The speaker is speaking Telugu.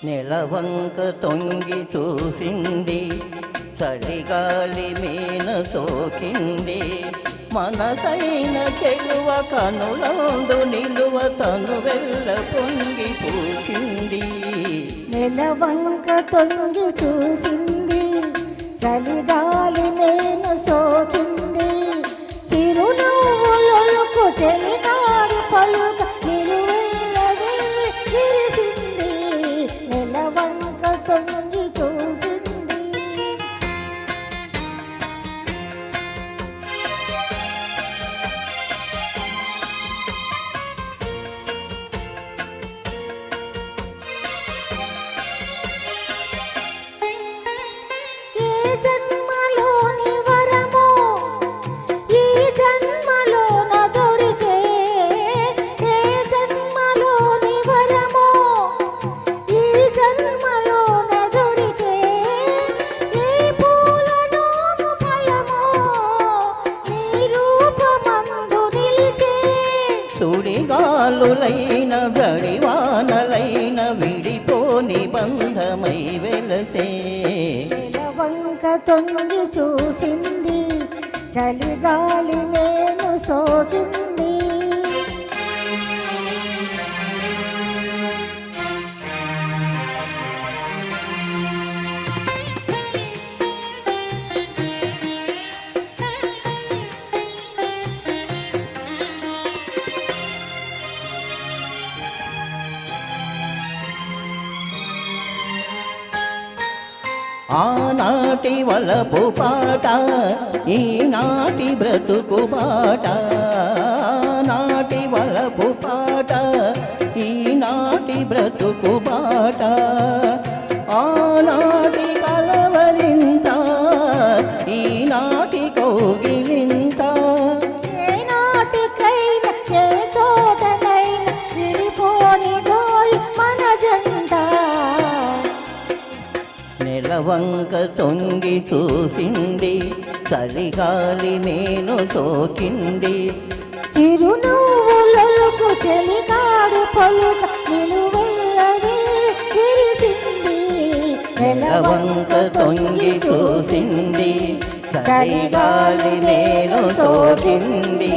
నెలవంక తొంగి చూసింది, చలిగాలి మీన సోకింది. మనసైన చెలువ కనులందు నిలువ తను వెళ్ళ పొంగి పూచింది. నెలవంక తొంగి చూసింది, చలిగాలి మీన సోకింది. చిరునవ్వులకు చెలిగాడు పలుక నిలువెల్ల విరిసింది. నెలవంక తొంగి చూసింది. ఏ జన్మలోని వరమో ఈ జన్మలోన దొరికే. ఏ జన్మలోని వరమో ఈ జన్మలోన దొరికే. ఈ పూలనోము ఫలమో నీ రూపమందు నిలిచే. సుడిగాలులైన జడివానలైన విడిపోని బంధమై వెలసే. నెలవంక తొంగి చూసింది, చలిగాలి మేను సోకింది. ఆనాటి వలపు పాట ఈనాటి బ్రతుకు బాట. నాటి వలపు పాట ఈనాటి బ్రతుకు బాట. ఆనాటి కలవరింత ఈనాటి కౌగిలింత. ఏ నాటికైనా ఏ చోటనైనా విడిపోని దోయ్ మన జంట. నెలవంక తొంగి చూసింది, చలిగాలి నేను సోకింది. చిరునవ్వులకు చెలిగాడు పలుక నిలువెల్ల విరిసింది. నెలవంక తొంగి చూసింది, చలిగాలి నేను సోకింది.